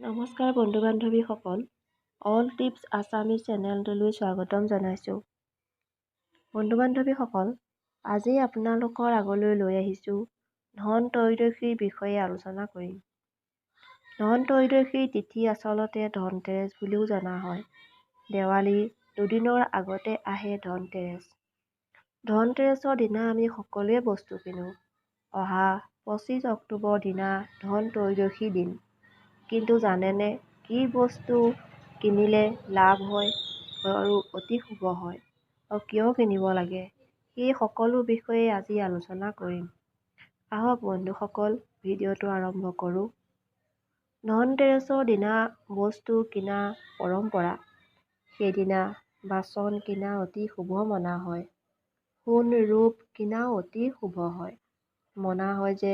নমস্কাৰ বন্ধু-বান্ধৱীসকল, all tips Assamese চেনেলটোলৈ স্বাগতম জনাইছোঁ। বন্ধু-বান্ধৱীসকল, আজি আপোনালোকৰ আগলৈ লৈ আহিছোঁ ধন ত্ৰয়োদশীৰ বিষয়ে আলোচনা কৰিম। ধন ত্ৰয়োদশীৰ তিথি আচলতে ধনতেৰছ বুলিও জনা হয়। দেৱালীৰ দুদিনৰ আগতে আহে ধনতেৰছ। ধনতেৰছৰ দিনা আমি সকলোৱে বস্তু কিনো। অহা 25 অক্টোবৰ দিনা ধন ত্ৰয়োদশীৰ দিন। কিন্তু জানেনে কি বস্তু কিনিলে লাভ হয় আৰু অতি শুভ হয় আৰু কিয় কিনিব লাগে, সেই সকলো বিষয়ে আজি আলোচনা কৰিম। আহক বন্ধুসকল, ভিডিঅ'টো আৰম্ভ কৰোঁ। ধনতেৰছৰ দিনা বস্তু কিনা পৰম্পৰা। সেইদিনা বাচন কিনা অতি শুভ মনা হয়। সোণ ৰূপ কিনাও অতি শুভ হয়। মনা হয় যে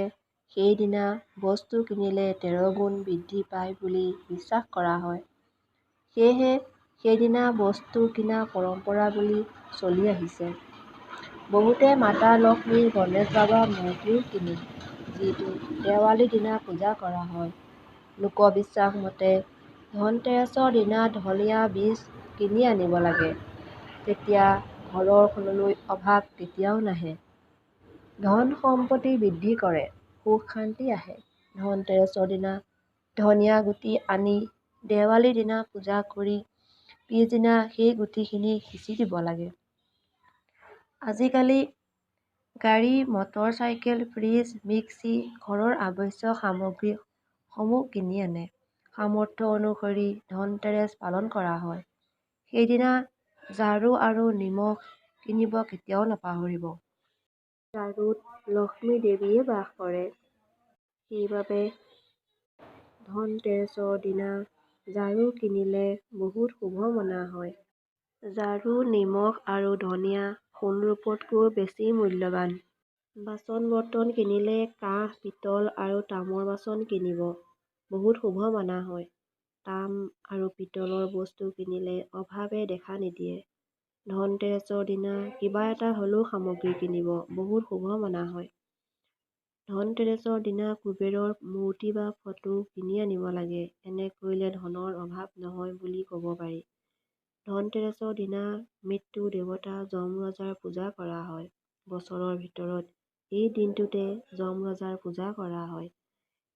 সেইদিনা বস্তু কিনিলে 13 গুণ বৃদ্ধি পায় বুলি বিশ্বাস কৰা হয়। সেয়েহে সেইদিনা বস্তু কিনা পৰম্পৰা বুলি চলি আহিছে। বহুতে মাতা লক্ষ্মীৰ গণেশ বাবাৰ মূৰ্তিও কিনে, যিটো দেৱালীৰ দিনা পূজা কৰা হয়। লোকবিশ্বাস মতে ধনতেৰছৰ দিনা ধনিয়া বীজ কিনি আনিব লাগে। তেতিয়া ঘৰখনলৈ অভাৱ কেতিয়াও নাহে। ধন সম্পত্তি বৃদ্ধি কৰে, সুখ শান্তি আহে। ধনতেৰছৰ দিনা ধনিয়া গুটি আনি দেৱালীৰ দিনা পূজা কৰি পিছদিনা সেই গুটিখিনি সিঁচি দিব লাগে। আজিকালি গাড়ী, মটৰ চাইকেল, ফ্ৰিজ, মিক্সি, ঘৰৰ আৱশ্যক সামগ্ৰীসমূহ কিনি আনে। সামৰ্থ্য অনুসৰি ধনতেৰছ পালন কৰা হয়। সেইদিনা ঝাৰু আৰু নিমখ কিনিব কেতিয়াও নাপাহৰিব। ঝাৰুত লক্ষ্মী দেৱীয়ে বাস কৰে। সেইবাবে ধনতেৰছৰ দিনা ঝাৰু কিনিলে বহুত শুভ মনা হয়। ঝাৰু, নিমখ আৰু ধনিয়া সোণ ৰূপতকৈ বেছি মূল্যৱান। বাচন-বৰ্তন কিনিলে কাঁহ, পিতল আৰু তামৰ বাচন কিনিব বহুত শুভ মনা হয়। তাম আৰু পিতলৰ বস্তু কিনিলে অভাৱে দেখা নিদিয়ে। ধনতেৰছৰ দিনা কিবা এটা হ'লেও সামগ্ৰী কিনিব বহুত শুভ মনা হয়। ধনতেৰছৰ দিনা কুবেৰৰ মূৰ্তি বা ফটো কিনি আনিব লাগে। এনে কৰিলে ধনৰ অভাৱ নহয় বুলি ক'ব পাৰি। ধনতেৰছৰ দিনা মৃত্যু দেৱতা যমৰজাৰ পূজা কৰা হয়। বছৰৰ ভিতৰত এই দিনটোতে যমৰজাৰ পূজা কৰা হয়।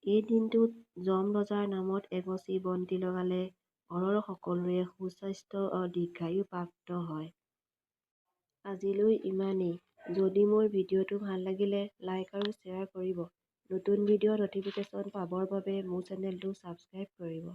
এই দিনটোত যমৰজাৰ নামত এগছি বন্তি লগালে ঘৰৰ সকলোৰে সুস্বাস্থ্য আৰু দীৰ্ঘায়ু প্ৰাপ্ত হয়। আজিলৈ ইমানেই। যদি মোৰ ভিডিঅ'টো ভাল লাগিলে লাইক আৰু শ্বেয়াৰ কৰিব। নতুন ভিডিঅ'ৰ ন'টিফিকেশ্যন পাবৰ বাবে মোৰ চেনেলটো ছাবস্ক্ৰাইব কৰিব।